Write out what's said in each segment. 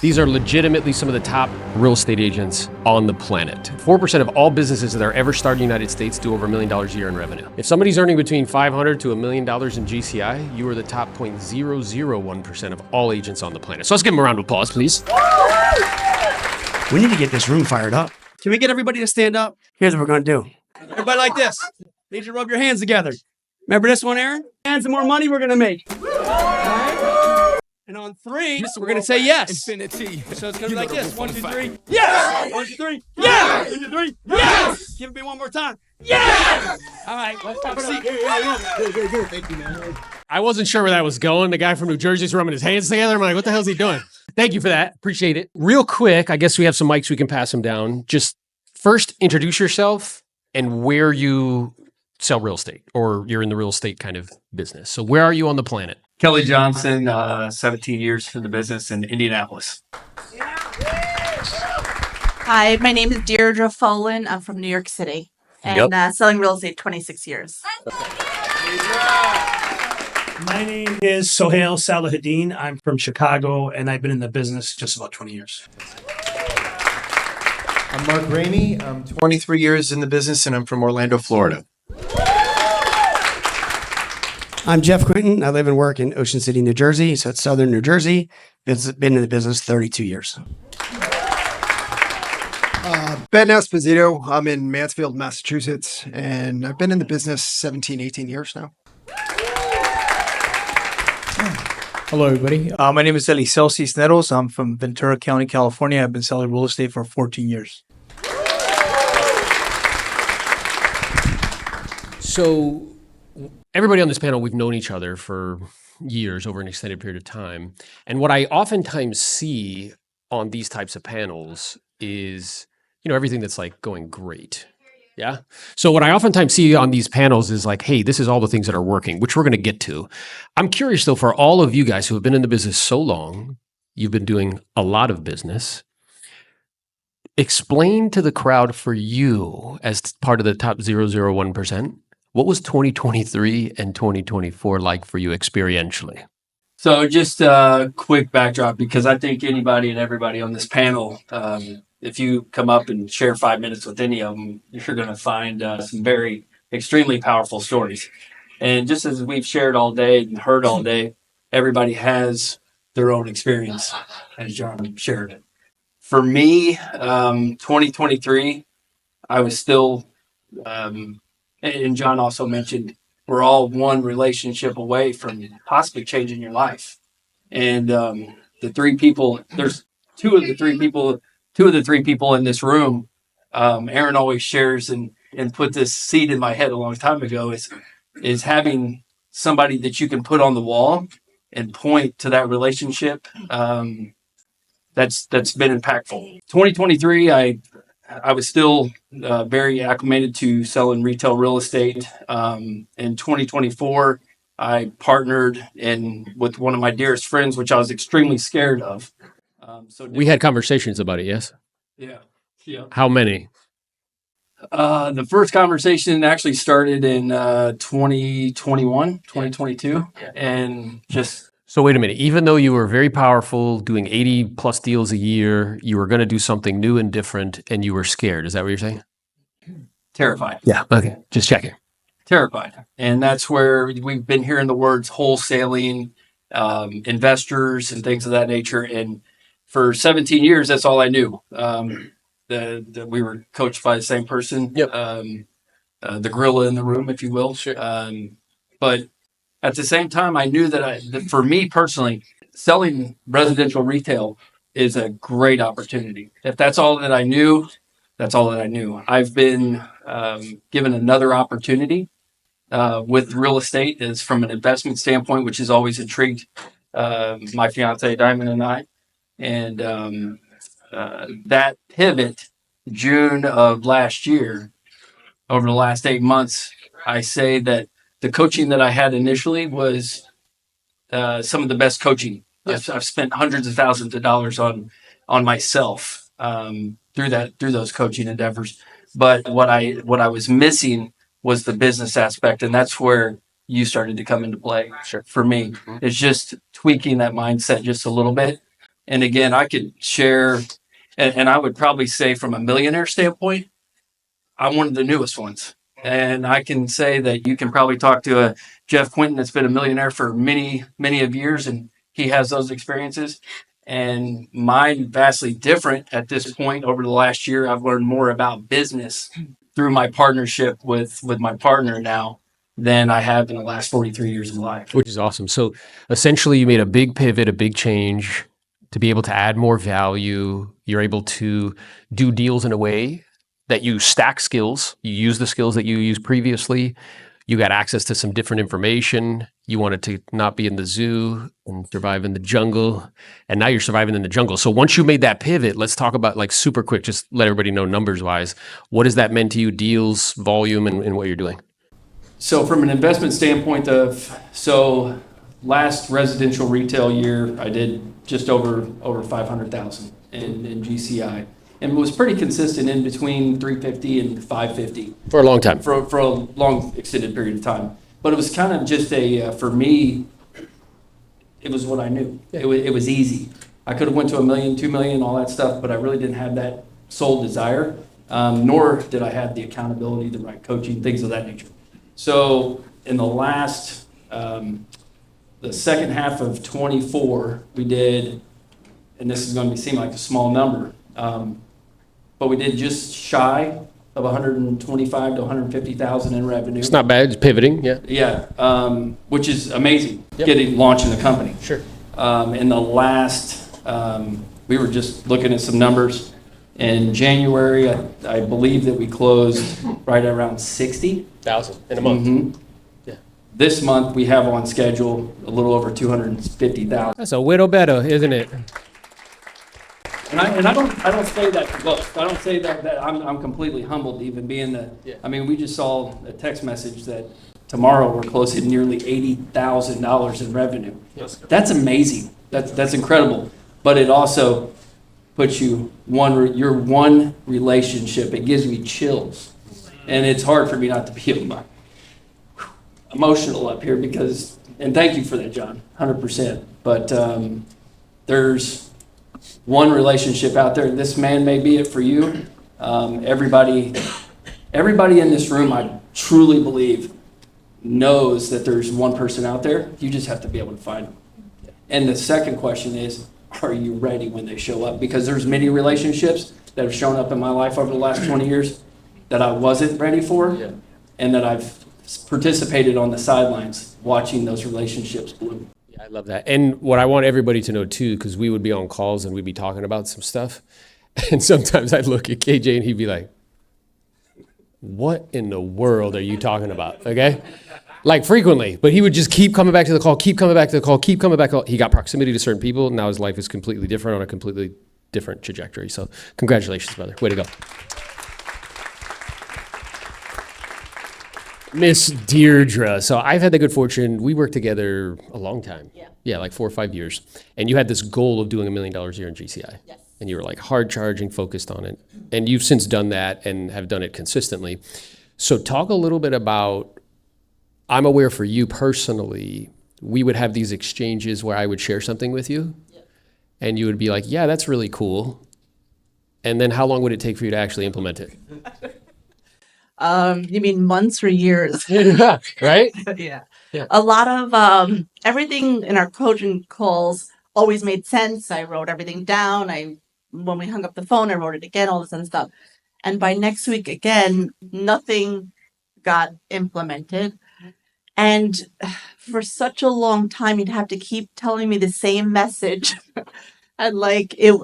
These are legitimately some of the top real estate agents on the planet. 4% of all businesses that are ever started in the United States do over $1 million a year in revenue. If somebody's earning between $500 to $1 million in GCI, you are the top 0.001% of all agents on the planet. So let's give them a round of applause, please. We need to get this room fired up. Can we get everybody to stand up? Here's what we're going to do. Everybody like this. Need you to rub your hands together. Remember this one, Aaron? Hands, the more money we're going to make. All right? And on 3, we're going to say yes. Infinity. So it's going to be like this. 1, 2, 3. Yes! 1, 2, 3. Yes! 1, 2, 3. Yes! Give it me one more time. Yes! All right. Let's have a seat. Good. Thank you, man. I wasn't sure where that was going. The guy from New Jersey's rubbing his hands together. I'm like, what the hell is he doing? Thank you for that. Appreciate it. Real quick, I guess we have some mics we can pass them down. Just first, introduce yourself and where you sell real estate, or you're in the real estate kind of business. So where are you on the planet? Kelly Johnson, 17 years in the business in Indianapolis. Hi, my name is Deirdre Folan. I'm from New York City and selling real estate 26 years. My name is Sohail Salahuddin. I'm from Chicago, and I've been in the business just about 20 years. I'm Mark Ramey. I'm 23 years in the business, and I'm from Orlando, Florida. I'm Jeff Quinton. I live and work in Ocean City, New Jersey. So it's southern New Jersey. Been in the business 32 years. Ben Esposito. I'm in Mansfield, Massachusetts, and I've been in the business 17, 18 years now. Hello, everybody. My name is Eliseo Cisneros. I'm from Ventura County, California. I've been selling real estate for 14 years. So everybody on this panel, we've known each other for years, over an extended period of time. And what I oftentimes see on these types of panels is, everything that's like going great. Yeah. So what I oftentimes see on these panels is like, hey, this is all the things that are working, which we're going to get to. I'm curious though, for all of you guys who have been in the business so long, you've been doing a lot of business. Explain to the crowd, for you as part of the top 0.001%, what was 2023 and 2024 like for you experientially? So just a quick backdrop, because I think anybody and everybody on this panel, if you come up and share 5 minutes with any of them, you're going to find some very extremely powerful stories. And just as we've shared all day and heard all day, everybody has their own experience, as John shared it. For me, 2023, I was still, and John also mentioned, we're all one relationship away from possibly changing your life. And the 3 people, there's two of the three people in this room. Aaron always shares and put this seed in my head a long time ago, is having somebody that you can put on the wall and point to that relationship. That's been impactful. 2023, I was still very acclimated to selling retail real estate. In 2024, I partnered with one of my dearest friends, which I was extremely scared of. We had conversations about it, yes? Yeah. How many? The first conversation actually started in 2021, 2022, and just... So wait a minute, even though you were very powerful, doing 80 plus deals a year, you were going to do something new and different, and you were scared. Is that what you're saying? Terrified. Yeah. Okay. Just checking. Terrified. And that's where we've been hearing the words wholesaling, investors and things of that nature. And for 17 years, that's all I knew. That we were coached by the same person. Yep. The gorilla in the room, if you will. Sure. But at the same time, I knew that for me personally, selling residential retail is a great opportunity. If that's all that I knew, that's all that I knew. I've been given another opportunity with real estate, is from an investment standpoint, which has always intrigued my fiance Diamond and I. And that pivot, June of last year, over the last 8 months, I say that the coaching that I had initially was some of the best coaching. Yes. I've spent hundreds of thousands of dollars on myself through those coaching endeavors. But what I was missing was the business aspect, and that's where you started to come into play. Sure. For me, it's just tweaking that mindset just a little bit. And again, I could share, and I would probably say from a millionaire standpoint, I'm one of the newest ones. And I can say that you can probably talk to a Jeff Quinton that's been a millionaire for many, many of years, and he has those experiences. And mine vastly different at this point. Over the last year, I've learned more about business through my partnership with my partner now than I have in the last 43 years of life. Which is awesome. So essentially, you made a big pivot, a big change to be able to add more value. You're able to do deals in a way that you stack skills. You use the skills that you used previously. You got access to some different information. You wanted to not be in the zoo and survive in the jungle. And now you're surviving in the jungle. So once you made that pivot, let's talk about like super quick, just let everybody know numbers wise. What has that meant to you, deals, volume, and what you're doing? So from an investment standpoint so last residential retail year, I did just over 500,000 in GCI. And it was pretty consistent in between 350 and 550 For a long time. for a long extended period of time. But it was kind of just for me, it was what I knew. It was easy. I could have went to $1 million, $2 million, all that stuff, but I really didn't have that sole desire, nor did I have the accountability, the right coaching, things of that nature. So in the last, the second half of 24, we did, and this is going to seem like a small number, but we did just shy of 125 to 150,000 in revenue. It's not bad. It's pivoting. Yeah. Yeah, which is amazing. Yep. Launching the company. Sure. In the last, we were just looking at some numbers. In January, I believe that we closed right around 60,000 in a month. Mm-hmm. Yeah. This month we have on schedule a little over 250,000. That's a little better, isn't it? And I don't say that to boast. I don't say that I'm completely humbled to even be in the. Yeah. I mean, we just saw a text message that tomorrow we're closing nearly $80,000 in revenue. Yes. That's amazing. That's incredible. But it also puts you your one relationship. It gives me chills, and it's hard for me not to be emotional up here because. And thank you for that, John. 100%. But there's one relationship out there. This man may be it for you. Everybody in this room, I truly believe, knows that there's one person out there. You just have to be able to find them. And the second question is, are you ready when they show up? Because there's many relationships that have shown up in my life over the last 20 years that I wasn't ready for, and that I've participated on the sidelines watching those relationships bloom. I love that. And what I want everybody to know too, because we would be on calls and we'd be talking about some stuff. And sometimes I'd look at KJ and he'd be like, what in the world are you talking about? Okay. Like frequently, but he would just keep coming back to the call, keep coming back to the call, keep coming back. He got proximity to certain people. Now his life is completely different on a completely different trajectory. So congratulations, brother. Way to go. Miss Deirdre. So I've had the good fortune, we worked together a long time. Yeah, like 4 or 5 years. And you had this goal of doing $1 million a year in GCI. Yes. And you were like hard charging, focused on it. And you've since done that and have done it consistently. So talk a little bit about, I'm aware for you personally, we would have these exchanges where I would share something with you. And you would be like, yeah, that's really cool. And then how long would it take for you to actually implement it? You mean months or years? Yeah, right? Yeah. Yeah. A lot of everything in our coaching calls always made sense. I wrote everything down. When we hung up the phone, I wrote it again, all this other stuff. And by next week, again, nothing got implemented. And for such a long time, you'd have to keep telling me the same message. And like it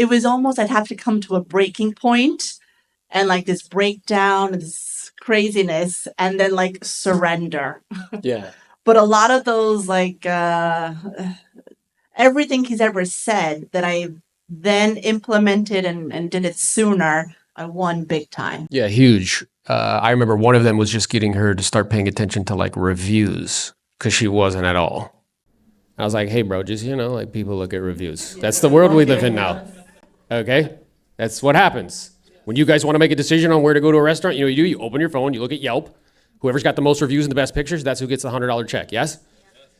was almost I'd have to come to a breaking point and like this breakdown and this craziness and then like surrender. Yeah. But a lot of those like everything he's ever said that I then implemented and did it sooner, I won big time. Yeah, huge. I remember one of them was just getting her to start paying attention to like reviews because she wasn't at all. I was like, hey, bro, just, like people look at reviews. That's the world we live in now. Okay? That's what happens. When you guys want to make a decision on where to go to a restaurant, you open your phone, you look at Yelp. Whoever's got the most reviews and the best pictures, that's who gets the $100 check, yes?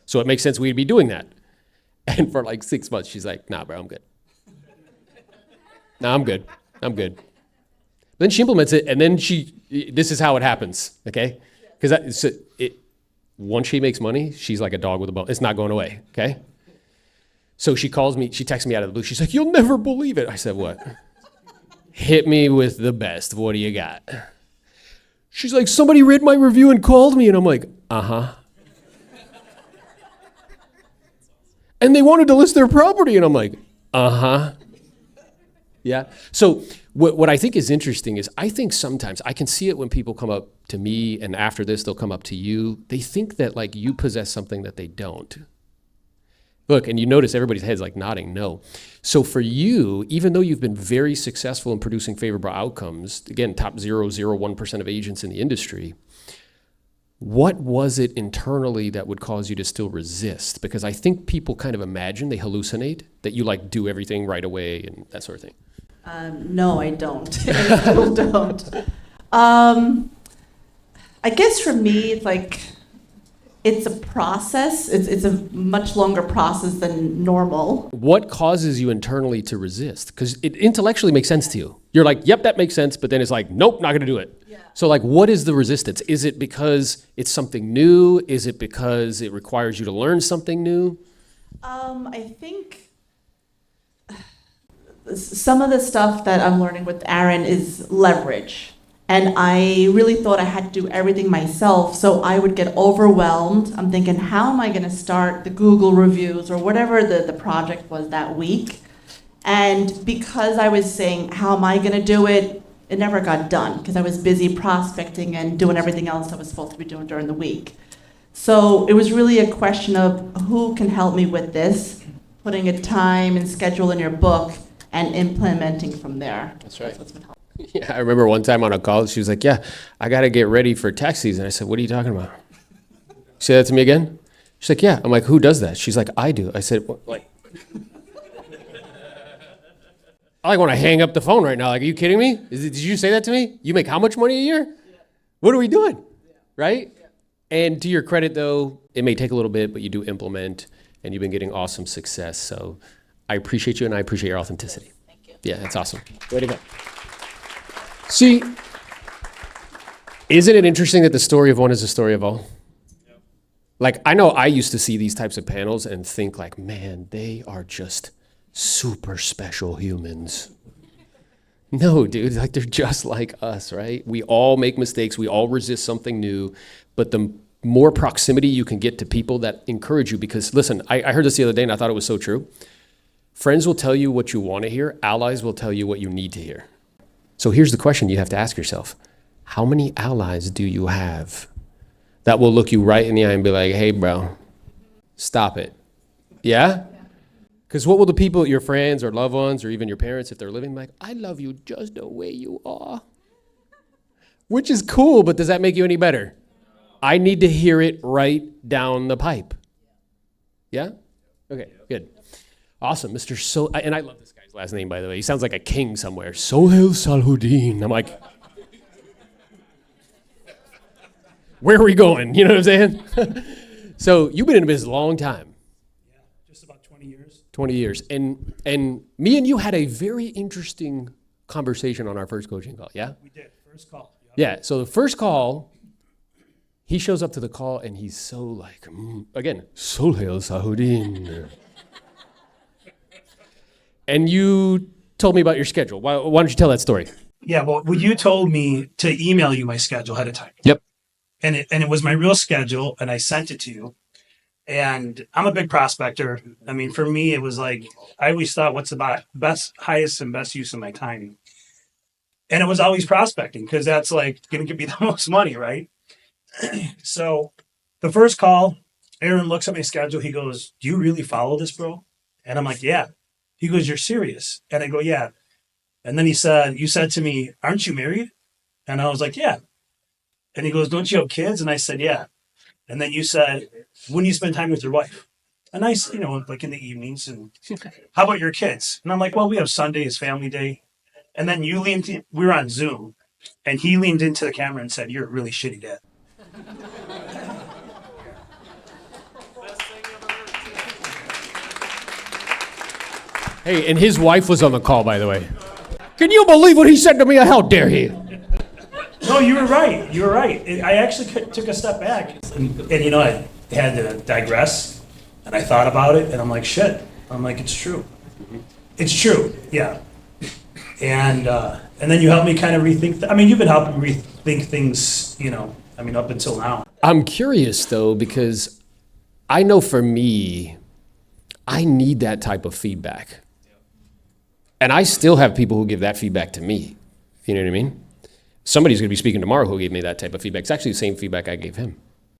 So it makes sense we'd be doing that. And for like 6 months, she's like, nah, bro, I'm good. Nah, I'm good. I'm good. Then she implements it, and then this is how it happens, okay? Because once she makes money, she's like a dog with a bone. It's not going away, okay? So she calls me, she texts me out of the blue. She's like, you'll never believe it. I said, what? Hit me with the best. What do you got? She's like, somebody read my review and called me. And I'm like, uh-huh. And they wanted to list their property. And I'm like, uh-huh. Yeah. So what I think is interesting is I think sometimes I can see it when people come up to me, and after this, they'll come up to you. They think that like you possess something that they don't. Look, and you notice everybody's head's like nodding no. So for you, even though you've been very successful in producing favorable outcomes, again, top 0.001% of agents in the industry, what was it internally that would cause you to still resist? Because I think people kind of imagine, they hallucinate, that you like do everything right away and that sort of thing. No, I don't. I still don't. I guess for me, it's like, it's a process. It's a much longer process than normal. What causes you internally to resist? Because it intellectually makes sense to you. You're like, yep, that makes sense, but then it's like, nope, not gonna do it. Yeah. So like, what is the resistance? Is it because it's something new? Is it because it requires you to learn something new? I think some of the stuff that I'm learning with Aaron is leverage. And I really thought I had to do everything myself, so I would get overwhelmed. I'm thinking, how am I going to start the Google reviews or whatever the project was that week? And because I was saying, how am I going to do it, it never got done because I was busy prospecting and doing everything else I was supposed to be doing during the week. So it was really a question of who can help me with this, putting a time and schedule in your book and implementing from there. That's right. That's what's been helpful. Yeah, I remember one time on a call, she was like, yeah, I got to get ready for tax season. I said, what are you talking about? Say that to me again? She's like, yeah. I'm like, who does that? She's like, I do. I said, what, like, I like want to hang up the phone right now. Like, are you kidding me? Did you say that to me? You make how much money a year? What are we doing? Right? And to your credit, though, it may take a little bit, but you do implement, and you've been getting awesome success. So I appreciate you, and I appreciate your authenticity. Thank you. Yeah, that's awesome. Way to go. See, isn't it interesting that the story of one is the story of all? Like, I know I used to see these types of panels and think like, man, they are just super special humans. No, dude, like they're just like us, right? We all make mistakes. We all resist something new. But the more proximity you can get to people that encourage you, because listen, I heard this the other day and I thought it was so true. Friends will tell you what you want to hear. Allies will tell you what you need to hear. So here's the question you have to ask yourself. How many allies do you have that will look you right in the eye and be like, hey, bro, stop it? Yeah? Because what will the people, your friends or loved ones or even your parents, if they're living, like, I love you just the way you are. Which is cool, but does that make you any better? I need to hear it right down the pipe. Yeah? Okay, good. Awesome, Mr. And I love this guy's last name, by the way. He sounds like a king somewhere. Sohail Salhuddin. I'm like, where are we going? You know what I'm saying? So you've been in business a long time. Yeah, just about 20 years. 20 years. And me and you had a very interesting conversation on our first coaching call, yeah? We did, first call. Yep. Yeah, so the first call, he shows up to the call and he's so like, again, Sohail Salhuddin. And you told me about your schedule. Why don't you tell that story? Yeah, well, you told me to email you my schedule ahead of time. Yep. And it was my real schedule, and I sent it to you. And I'm a big prospector. I mean, for me, it was like, I always thought, what's the highest and best use of my time? And it was always prospecting, because that's like going to give me the most money, right? So the first call, Aaron looks at my schedule. He goes, do you really follow this, bro? And I'm like, yeah. He goes, you're serious? And I go, yeah. And then he said, you said to me, aren't you married? And I was like, yeah. And he goes, don't you have kids? And I said, yeah. And then you said, when do you spend time with your wife? And I said, like in the evenings. And how about your kids? And I'm like, well, we have Sunday as family day. And then you we were on Zoom, and he leaned into the camera and said, you're a really shitty dad. Hey, and his wife was on the call, by the way. Can you believe what he said to me? How dare he? No, you were right. You were right. I actually took a step back, and you know, I had to digress, and I thought about it, and I'm like, shit. I'm like, it's true. It's true. Yeah. And then you helped me kind of rethink. I mean, you've been helping me rethink things. You know, I mean, up until now. I'm curious though, because I know for me, I need that type of feedback. And I still have people who give that feedback to me. You know what I mean? Somebody's going to be speaking tomorrow who gave me that type of feedback. It's actually the same feedback I gave him.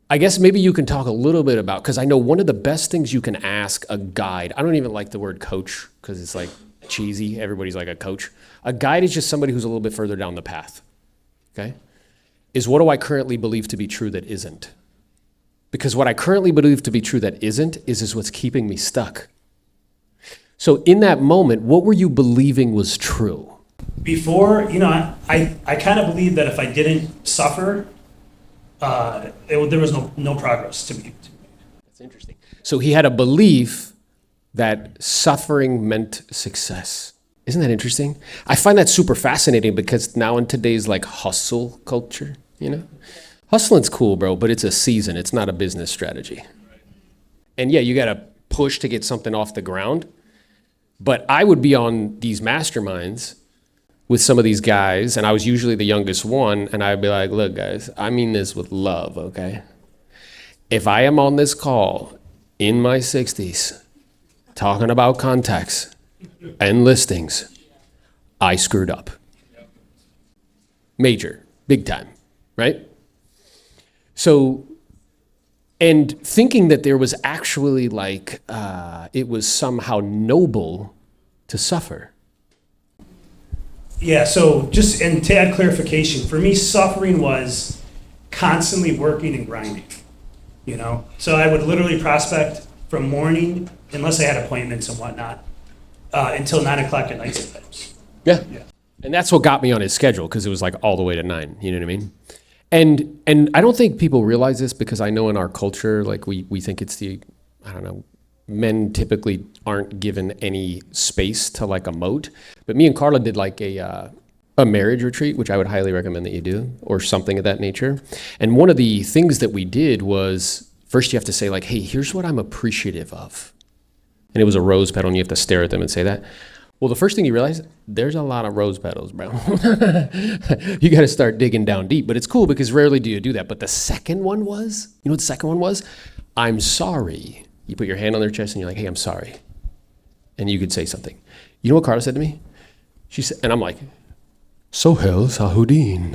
I guess maybe you can talk a little bit about, because I know one of the best things you can ask a guide, I don't even like the word coach because it's like cheesy. Everybody's like a coach. A guide is just somebody who's a little bit further down the path. Okay? Is what do I currently believe to be true that isn't? Because what I currently believe to be true that isn't is what's keeping me stuck. So in that moment, what were you believing was true? Before, you know, I kind of believed that if I didn't suffer, there was no progress to be. That's interesting. So he had a belief that suffering meant success. Isn't that interesting? I find that super fascinating because now in today's like hustle culture, you know, hustling's cool, bro, but it's a season. It's not a business strategy. And yeah, you got to push to get something off the ground. But I would be on these masterminds with some of these guys, and I was usually the youngest one, and I'd be like, look, guys, I mean this with love, okay? If I am on this call in my 60s talking about contacts and listings, I screwed up. Major, big time, right? So, and thinking that there was actually like, it was somehow noble to suffer. Yeah, so just, and to add clarification, for me, suffering was constantly working and grinding, you know? So I would literally prospect from morning, unless I had appointments and whatnot, until 9 o'clock at night sometimes. Yeah. And that's what got me on his schedule, because it was like all the way to 9, you know what I mean? And I don't think people realize this, because I know in our culture, like we think it's the, I don't know, men typically aren't given any space to like emote. But me and Carla did like a marriage retreat, which I would highly recommend that you do, or something of that nature. And one of the things that we did was, first you have to say like, hey, here's what I'm appreciative of. And it was a rose petal, and you have to stare at them and say that. Well, the first thing you realize, there's a lot of rose petals, bro. You got to start digging down deep. But it's cool because rarely do you do that. But the second one was, you know what the second one was? I'm sorry. You put your hand on their chest and you're like, hey, I'm sorry. And you could say something. You know what Carla said to me? She said, and I'm like, Sohel Sahudin.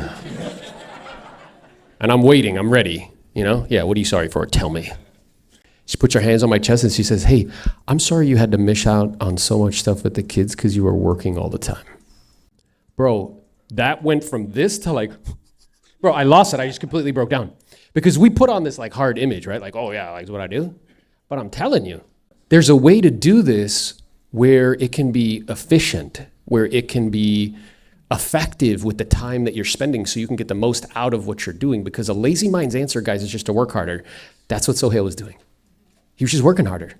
And I'm waiting, I'm ready. You know? Yeah, what are you sorry for? Tell me. She puts her hands on my chest and she says, hey, I'm sorry you had to miss out on so much stuff with the kids because you were working all the time. Bro, that went from this to like, bro, I lost it. I just completely broke down. Because we put on this like hard image, right? Like, oh yeah, like what I do. But I'm telling you, there's a way to do this where it can be efficient, where it can be effective with the time that you're spending so you can get the most out of what you're doing. Because a lazy mind's answer, guys, is just to work harder. That's what Sohail was doing. He was just working harder.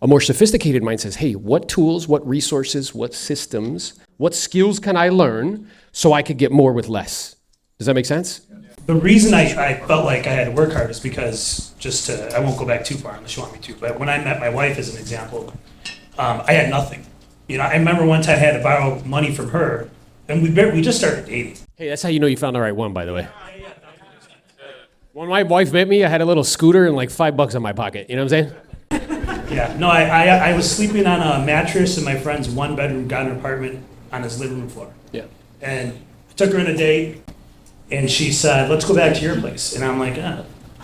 A more sophisticated mind says, hey, what tools, what resources, what systems, what skills can I learn so I could get more with less? Does that make sense? The reason I felt like I had to work hard is because, I won't go back too far unless you want me to, but when I met my wife as an example, I had nothing. You know, I remember one time I had to borrow money from her, and we just started dating. Hey, that's how you know you found the right one, by the way. When my wife met me, I had a little scooter and like $5 in my pocket. You know what I'm saying? Yeah, no, I was sleeping on a mattress in my friend's one-bedroom garden apartment on his living room floor. Yeah. And I took her on a date, and she said, let's go back to your place. And I'm like,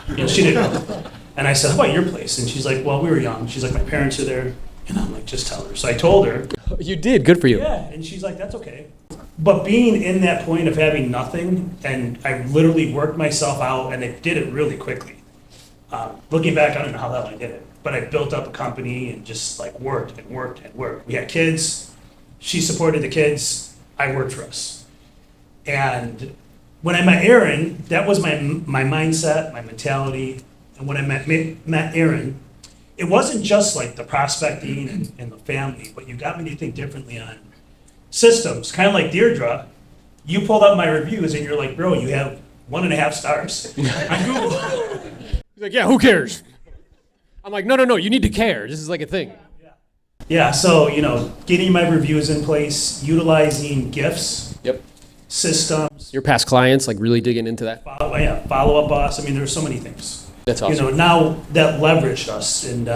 You know, she didn't. And I said, how about your place? And she's like, well, we were young. She's like, my parents are there. And I'm like, just tell her. So I told her. You did. Good for you. Yeah. And she's like, that's okay. But being in that point of having nothing, and I literally worked myself out, and I did it really quickly. Looking back, I don't know how the hell I did it. But I built up a company and just like worked and worked and worked. We had kids. She supported the kids. I worked for us. And when I met Aaron, that was my mindset, my mentality. And when I met Aaron, it wasn't just like the prospecting and the family, but you got me to think differently on systems. Kind of like Deirdre, you pulled up my reviews and you're like, bro, you have 1.5 stars on Google. He's like, yeah, who cares? I'm like, no, you need to care. This is like a thing. Yeah, so, getting my reviews in place, utilizing GIFs, Yep. systems, Your past clients, like really digging into that. follow-up boss. I mean, there's so many things. That's awesome. Now that leveraged us and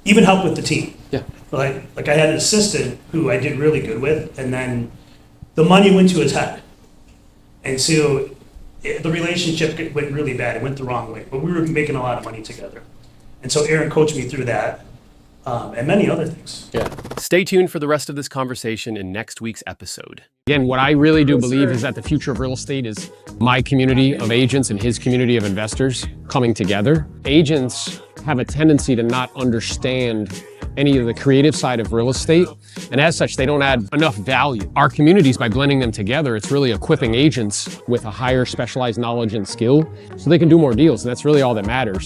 even helped with the team. Yeah. Like I had an assistant who I did really good with, and then the money went to his head. And so the relationship went really bad. It went the wrong way, but we were making a lot of money together. And so Aaron coached me through that and many other things. Yeah. Stay tuned for the rest of this conversation in next week's episode. Again, what I really do believe is that the future of real estate is my community of agents and his community of investors coming together. Agents have a tendency to not understand any of the creative side of real estate, and as such, they don't add enough value. Our communities, by blending them together, it's really equipping agents with a higher specialized knowledge and skill so they can do more deals, and that's really all that matters.